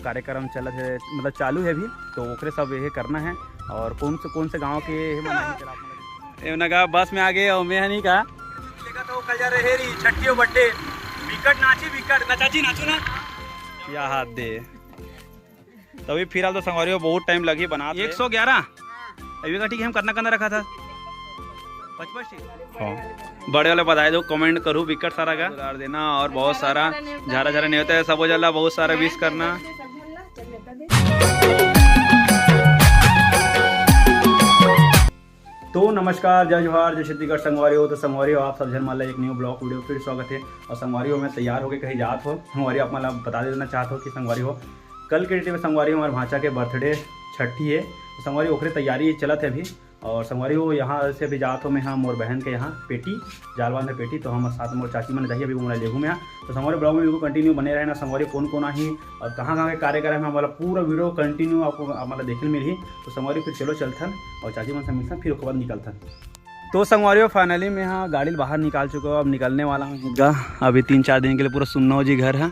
कार्यक्रम चलत है, मतलब चालू है भी, तो ओकरे सब ये करना है। और कौन से गाँव के नगा बस में आ गए और मैं नहीं कहा तो कल जा रहे छठी बड्डे विकट नाची नाचू ना या हाथ दे तभी फिर तो संगवारी बहुत टाइम लगी बना 111 अभी का ठीक है। हम करना रखा था 55। हाँ बड़े वाले बताए दो, कमेंट करूँ विकट सारा का उधार देना और बहुत सारा झारा नहीं होता है, सब हो जाला बहुत सारा विश करना। तो नमस्कार, जय जोहार, जय छत्तीसगढ़ संगवारी हो। तो संगवारी हो आप सब जन मान एक न्यू ब्लॉग वीडियो फिर स्वागत है। और संगवारी हो मैं तैयार होकर कहीं जात हो। संगवारी आप मतलब बता देना चाहते हो कि संगवारी हो कल के डेट में संगवारी हमारे भांचा के बर्थडे छठी है, तो संगवारी ओखरे तैयारी चलत है अभी। और संगवारी हो यहाँ से अभी जात हो मैं, यहाँ मोर बहन के यहाँ पेटी जालवान है पेटी, तो हम साथ मोर चाची मन जाइए अभी घूमना लेगू में। तो संगवारी ब्लॉग में बिल्कुल कंटिन्यू बने रहे ना। संगवारी कौन आई और कहाँ के कार्यक्रम है हमारा पूरा वीडियो कंटिन्यू आपको हमारा देखने मिली। तो संगवारी फिर चलो चलथन और चाची मन से मिलथन, फिर उसके बाद निकलथन। तो संगवारी फाइनली मैं यहाँ गाड़ी बाहर निकाल चुका हूँ, अब निकलने वाला हूँ। अभी 3-4 दिन के लिए पूरा सुन्नो जी घर है।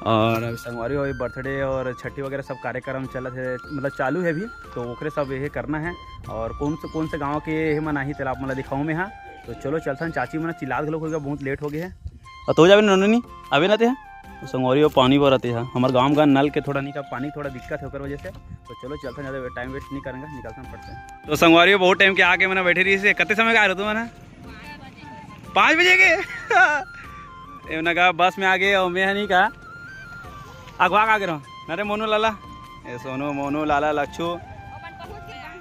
और अभी संगवारी हो बर्थडे और छठी वगैरह सब कार्यक्रम चलत है, मतलब चालू है भी, तो ओकरे सब ये करना है। और कौन से गाँव के मन आई तेल आप मतलब दिखाऊँ मैं यहाँ। तो चलो चलथन। चाची मन चिल्लात घलो होगा, बहुत लेट हो गए है और तो जावे नोनी अभी ना थे। तो संगवारी हो पानी बरते है हमारे गाँव का नल के थोड़ा नहीं का पानी थोड़ा दिक्कत है ओकर वजह से। तो चलो चलते ज़्यादा टाइम वेस्ट नहीं करेंगे, निकलते पड़ते हैं। तो संगवारी हो बहुत टाइम के आके मैंने बैठे रही से कितने समय का आ रहे हो मैंने 5 बजे के ना बस में आ गए और मैं नहीं कहा अगवा आ गए अरे मोनू लाला ए सोनू मोनू लाला लच्छू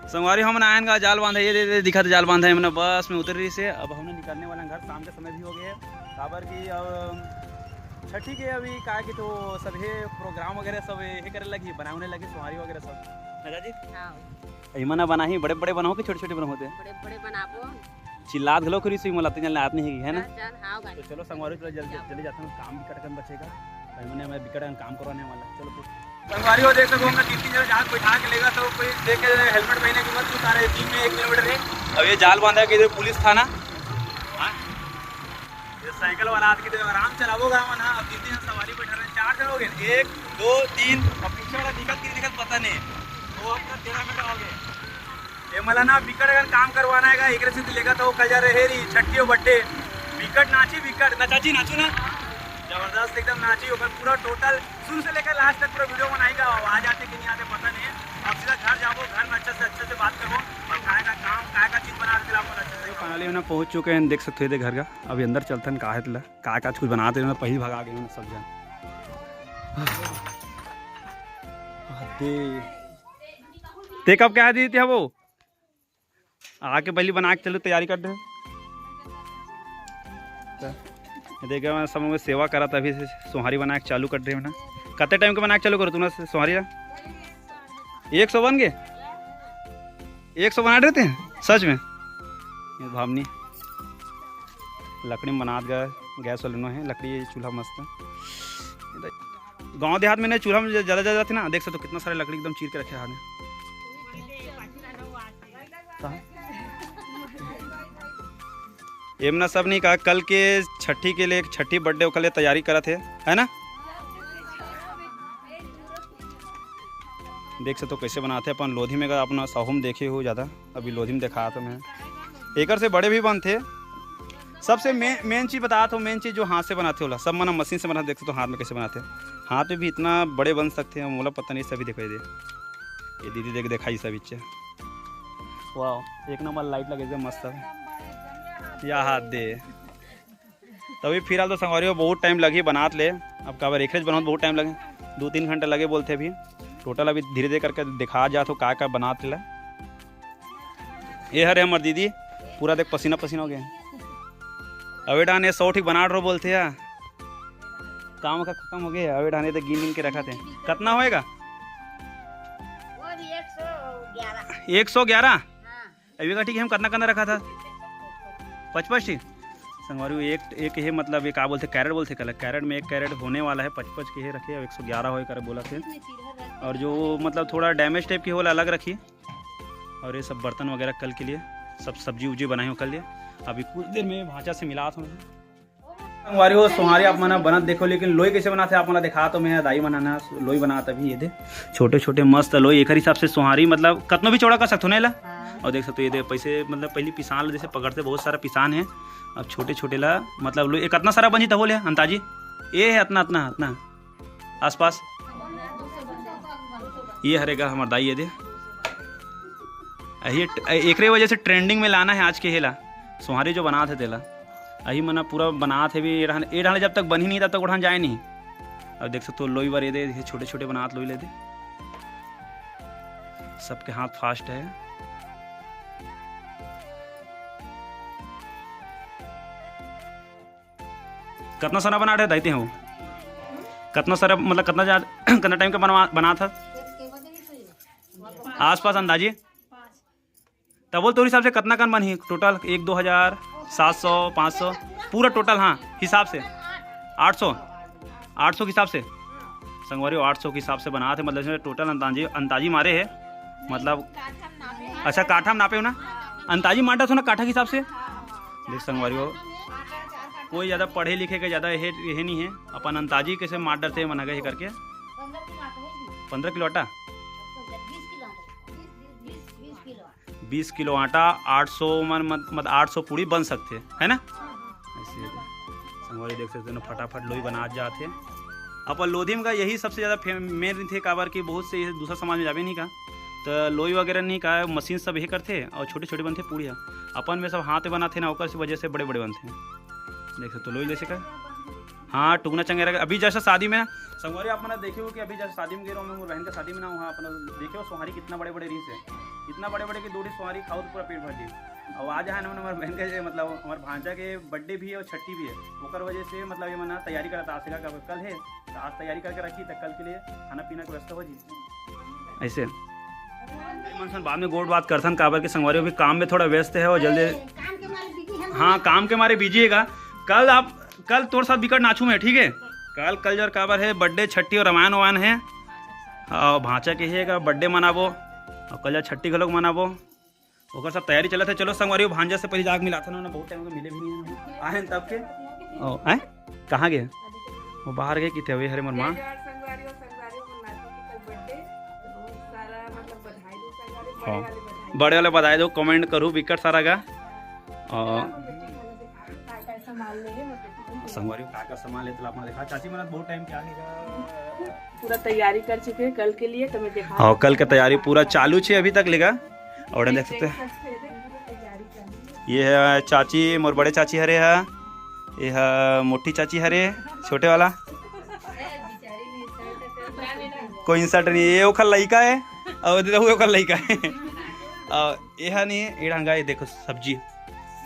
संगवारी हम आयन का जाल बांधा ये दिखा था जाल बांधा है मैंने बस में उतर रही से। अब हमने निकलने वाला घर, शाम के समय भी हो गए काबर की अब छठी के अभी कहा कि तो सब ये प्रोग्राम वगैरह सब ये करे लगी बनाने लगी सोहारी वगैरह सब ना जी मना बना ही बड़े बड़े बनाओ कि छोटे छोटे बनाओ बड़े बनाबो चिल्लात घलो करी सुई मोला चलने आप नहीं है ना। तो चलो संगवारी जल्दी जाते हैं, काम भी कटकन बचेगा मैंने मैं बिकट काम करवाने वाला। चलो फिर संगवारी हो देख सको हमने 3 जगह जहाज बैठा के लेगा, तो कोई देख के हेलमेट पहने की मत सारे दिन में 1 किलोमीटर है। अब ये जाल बांधा है कि इधर पुलिस थाना ये साइकिल वाला आदमी तो आराम चलावोगा मन। अब 3 जन सवारी बैठा रहे 4 जन हो गए 1 2 3 और पीछे वाला दिखत पता नहीं वो अपना 13 मिनट हो गए। ये मला ना बिकट अगर काम करवाना है एक से लेगा तो कल जा रहे छठी बड्डे बिकट नाची नाचू ना जबरदस्त एकदम नाची होकर पूरा टोटल शुरू से लेकर लास्ट तक पूरा वीडियो बनाएगा। आवाज आते कि नहीं आते पता नहीं है। अब सीधा घर जाओ, घर में अच्छे से बात करो और काय का चीज बना के लाओ अच्छे से। फाइनली हमने पहुंच चुके हैं, देख सकते हैं घर का। अभी अंदर चलते हैं का कुछ बनाते हैं, पहली भगा गए सब जन। ते कब क्या दी थी वो आके पहली बना के चलो तैयारी कर दे। देखा मैं सब में सेवा करा था, अभी से सोहारी बना के चालू कर रहे हैं ना। कितने टाइम के बना के चालू करो तुमने सोहारी 100 बन गए 100 बना रहे थे सच में। ये भावनी लकड़ी में बना गैस वाले है लकड़ी चूल्हा मस्त है। गांव देहात में नहीं चूल्हा में ज़्यादा थे ना, देख सकते हो कितना सारे लकड़ी एकदम चीर के रखे हाथ में। एमना सब नहीं कहा कल के छठी के लिए छठी बर्थडे के लिए तैयारी करा थे है ना। देख सकते हो कैसे बनाते हैं अपन लोधी में का अपना साहूम देखे हो ज़्यादा, अभी लोधी में देखा था मैं। एकर से बड़े भी बनते। सबसे मेन चीज़ बताया था, मेन चीज़ जो हाथ से बनाते होला सब मना मशीन से बनाते। देख सकते हो हाथ में कैसे बनाते हैं, हाथ में भी इतना बड़े बन सकते हैं मोला पता नहीं। सभी देखो ये दीदी दिखाई सब इच्छा वाह एक नंबर लाइट लगे मस्त है या हाथ दे तभी फिलहाल तो संगवारी हो बहुत टाइम लगी बनात ले। अब काबर एक बनाओ बहुत टाइम लगे 2-3 घंटे लगे बोलते अभी टोटल। अभी धीरे धीरे करके दिखा जाते हो का बनात ले। ये हरे हमारे दीदी पूरा देख पसीना हो गया। अवे डाने 100 ठीक बना रहे बोलते हैं, काम का खत्म हो गया। अवे डाने तो गिन के रखा थे कितना होएगा 111 अभी का ठीक है। हम करना रखा था 55 संगवारी एक है मतलब ये क्या बोलते कैरेट बोलते कल कैरेट में 1 कैरेट होने वाला है 55 के ही रखे। अब 111 हो कर बोला थे। और जो मतलब थोड़ा डैमेज टाइप की हो अलग रखी। और ये सब बर्तन वगैरह कल के लिए सब सब्जी उब्जी बनाई हो कल लिए। अभी कुछ देर में भांचा से मिला था संगवारी हो सोहारी आप मना बनत देखो, लेकिन लोई कैसे बनाते आप मना दिखा तो मैं दाई बनाना लोई बना तभी ये दे छोटे छोटे मस्त लोई एक हिसाब से सोहारी मतलब कतनो भी चौड़ा कर सकते हो ना ला। और देख सकते हो ये दे पैसे मतलब पहले पिसान लो, जैसे पकड़ते बहुत सारा पिसान है, अब छोटे छोटे ला मतलब लोई कितना सारा बनी तब बोले अंताजी ये है इतना इतना इतना आसपास ये हरेगा हमार दाई ये दे एक वजह से ट्रेंडिंग में लाना है आज के हेला सोहारी जो बना थे तेला यही मना पूरा बना थे भी ये ढाले जब तक बनी नहीं तब तक उठान जाए नहीं। अब देख सकते हो लोई बार ये दे छोटे छोटे बनात लोई ले दे, सबके हाथ फास्ट है। कितना सारा बना रहे दाइते हैं वो कितना सारा मतलब कितना टाइम का बना था आसपास अंदाजे तब बोल तो हिसाब से कितना कन बनी टोटल 1 2,000 700 500 पूरा टोटल हाँ हिसाब से 800 के हिसाब से संगवारी 800 के हिसाब से बना थे मतलब इसमें टोटल अंताजी मारे है मतलब अच्छा काठा में नापे हो ना अंताजी माटा था ना काठा के हिसाब से देख संगवारी हो कोई ज़्यादा पढ़े लिखे के ज़्यादा ये नहीं है अपन अंताजी कैसे मार डरते हैं मना गए करके 15 किलो आटा 20 किलो आटा 800 मतलब 800 पूड़ी बन सकते है ना ऐसे संगवारी देख सकते हो फटाफट लोई बना जाते अपन लोधी का यही सबसे ज़्यादा मेन थे काबर की बहुत से दूसरा समाज में जावे नहीं का तो लोई वगैरह नहीं का मशीन सब यही करते और छोटे छोटे बनते पूड़िया अपन में सब हाथ बनाते ना ओकर वजह से बड़े बड़े बनते देख सकते लोई जैसे का हाँ टुकना चंगेरा अभी जैसा शादी में संगवारी आप मैंने देखे हो कि अभी जैसे शादी में गए मैं बहन का शादी में ना वहाँ अपना देखे हो सोहारी कितना बड़े बड़े रीस है इतना बड़े बड़े की 2 सोहारी खाओ तो पूरा पेट भर गई। और आज है ना हमारे बहन के मतलब हमारे भांजा के बर्थडे भी है और छठी भी है ओकर वजह से मतलब ये मना तैयारी करा था का कल है तो आज तैयारी करके रखी तक कल के लिए खाना पीना की व्यवस्था हो जी ऐसे मनसन बाद में गोड बात करथन काबर के संगवारी अभी काम में थोड़ा व्यस्त है और जल्दी हाँ काम के मारे बिजीएगा। कल तोर साथ बिकट नाचू मैं ठीक है कल जर काबर है बर्थडे छठी और रामायण वायन है और भांचा के है बर्थडे मनाबो और कल छठी घलोक मनाबो ओकर सब तैयारी चलत है। चलो संगवारी भांजा से पहले जाके मिला था ना बहुत टाइम मिले भी नहीं आए तब के आए कहाँ गए वो बाहर गए कि थे हरे मोर माँ बड़े वाले बधाई दो कमेंट करूँ बिकट सारा का और संगवारी का सामान लेते आपने देखा चाची मैंने बहुत टाइम क्या पूरा तैयारी कर चुके हैं कल के लिए तो मैं देखा हाँ कल का तैयारी पूरा चालू है अभी तक लेगा और देख सकते हैं ये है चाची मोर बड़े चाची हरे है ये है मोटी चाची हरे छोटे वाला कोई इंसर्ट नहीं ये ओखर लड़का है और ओखर लड़का है और ये है नहीं ये ढंगा ये देखो सब्जी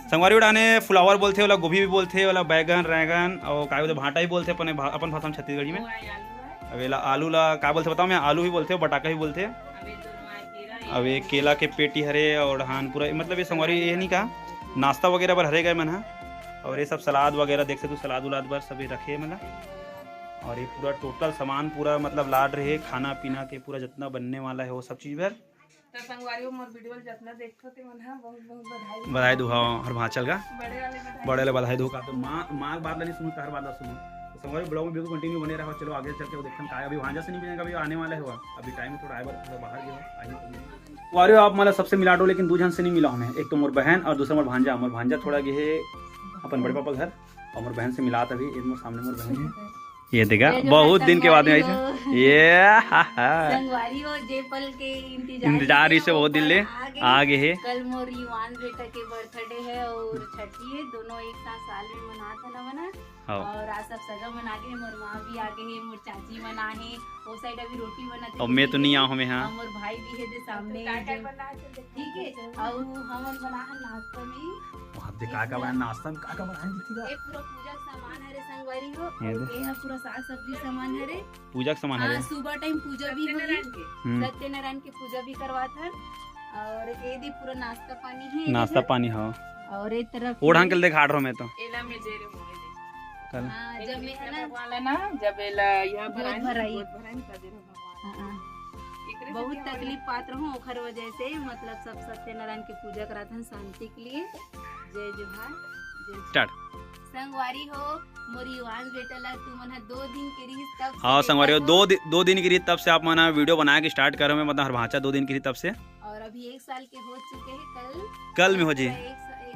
संगवारी उड़ाने फ्लावर बोलते वाला गोभी भी बोलते वाला बैगन रैगन और का बोलते भाटा भी बोलते अपन भाषा में छत्तीसगढ़ी में अब आलू ला का बोलते बताओ मैं आलू भी बोलते बटाका भी बोलते अब ये केला के पेटी हरे और हान पूरा मतलब ये संगवारी ये नहीं का नाश्ता वगैरह पर हरे गए मन और ये सब सलाद वगैरह देख सकते सलाद उलाद पर सभी रखे मतलब और ये पूरा टोटल सामान पूरा मतलब लाड रहे खाना पीना के पूरा जितना बनने वाला है वो सब चीज़ पर बधाई दो हर भांचल का बड़े वाले बधाई दो का तो माँ बात नहीं सुनो हर बात सुनो तो संगवारी ब्लॉग में बिल्कुल कंटिन्यू बने रहा चलो आगे चल के वो देखते हैं अभी भांजा से नहीं मिलेगा अभी आने वाला है अभी टाइम थोड़ा आए बाहर गया वारे आप मतलब सबसे मिला दो लेकिन 2 जन से नहीं मिला हमें एक तो मोर बहन और दूसरा मोर भांजा थोड़ा गए अपन बड़े पापा घर और मोर बहन से मिला तभी एक मोर सामने मोर बहन है ये देखा बहुत दिन के बाद में आई थी ये संगवारी हो जेपल के इंतजार से बहुत दिन ले आगे है कल मोर युवान बेटा के बर्थडे है और छठी है दोनों एक साथ साल में मनाता ना मना और आज सब सगा मना के मोर माँ भी आगे है मोर चाची मना है वो साइड अभी रोटी बनाते और मैं तो नहीं आऊँ मैं हाँ मोर भाई भी है दे सामने ठीक है और हम बना नाश्ता में का बना नाश्ता में का बना एक पूरा पूजा सामान है रे संगवारी हो ये है पूरा साग सब्जी सामान है रे पूजा सामान है सुबह टाइम पूजा भी होगी सत्यनारायण की पूजा भी करवाता और ये दी पूरा नाश्ता पानी है नाश्ता पानी हाँ और एक तरफ ओढ़ अंकल दिखा रहा हूं मैं तो एला में जे रे कल जब में है ना वाला ना जब एला यहां भराई का दे भगवान बहुत तकलीफ पात्र हूँ ओखर वजह से मतलब सब सत्यनारायण की पूजा कराते हैं शांति के लिए जय जोहार स्टार्ट संगवारी हो मोरी युवांश बेटा ला तू मन 2 दिन के रही तब से हाँ संगवारी हो देखत 2 दिन की रही तब से आप मना वीडियो बना के स्टार्ट करो में मतलब हर भाषा 2 दिन की रही तब से और अभी 1 साल के हो चुके हैं कल में हो जी। एक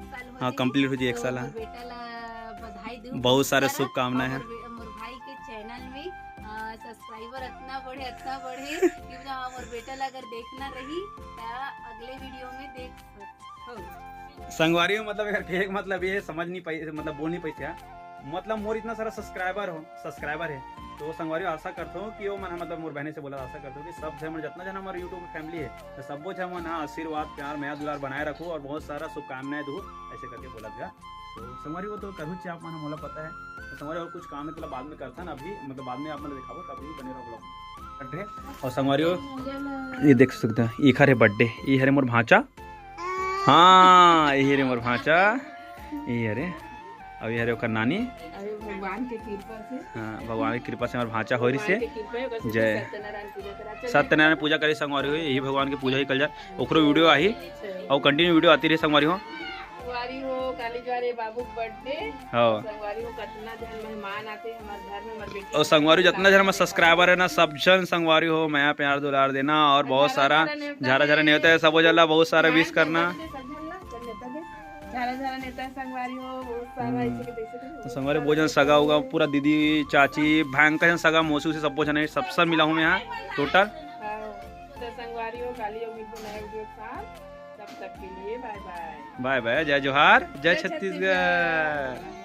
साल हो हाँ जी। कंप्लीट हो जी 1 साल। तो बेटा ला बधाई दूं बहुत सारे सारा। शुभकामनाएं हैं। और मोर भाई के चैनल में सब्सक्राइबर इतना बढ़े कि मोर बेटा ला अगर देखना रही तो अगले वीडियो में देख सकते संगवारी हो मतलब एक मतलब ये समझ नहीं पाई मतलब बोल नहीं पाई मतलब मोर इतना सारा सब्सक्राइबर है तो संगवारी आशा करता हूँ कि वो मन मतलब मोर बहने से बोला आशा करता हूँ कि सब जन जितना जन हमारे यूट्यूब में फैमिली है तो सबो जन मन आशीर्वाद प्यार मया दुलार बनाए रखो और बहुत सारा शुभकामनाएं दो ऐसे करके बोला गया। तो संगवारी वो तो करूँ चाहिए आप मन मोला पता है तो संगवारी और कुछ काम है तो बाद में करता ना अभी मतलब बाद में आप मैंने दिखाओ तभी बने रहो ब्लॉग बर्थडे। और संगवारी हो ये देख सकते हैं ये हरे बर्थडे ये हरे मोर भांचा हाँ ये हरे मोर भांचा ये हरे अब ये हरे ओकर नानी अरे भगवान के कृपा से हाँ भगवान की कृपा से हमारे भांचा हो रही से भगवान के कृपा है, बस जय। सत्यनारायण पूजा करा चल। सत्यनारायण पूजा करी संगवारी हो यही भगवान की पूजा ही कल जाए ओकरो वीडियो आई और कंटिन्यू वीडियो आती रही संगवारी हो। संगवारी हो काली ज्वारे बाबू बर्थडे हाँ संगवारी हो कितना जन मेहमान आते हैं हमारे घर में हमारे बेटी और संगवारी जितना जन हमारे सब्सक्राइबर है ना सब जन संगवारी हो मैं प्यार दुलार देना और बहुत सारा झारा नहीं होता है सब जला बहुत सारा विश करना। झारा नेता संगवारी हो बहुत सारा ऐसे के तैसे के तो संगवारी भोजन सगा होगा पूरा दीदी चाची भयंकर जन सगा मौसू से सब जन सब सब मिला हूँ मैं यहाँ टोटल। हाँ, तो संगवारी हो काली हो मिलते नए वीडियो के साथ तब तक के लिए बाय बाय बाय बाय जय जोहार जय छत्तीसगढ़।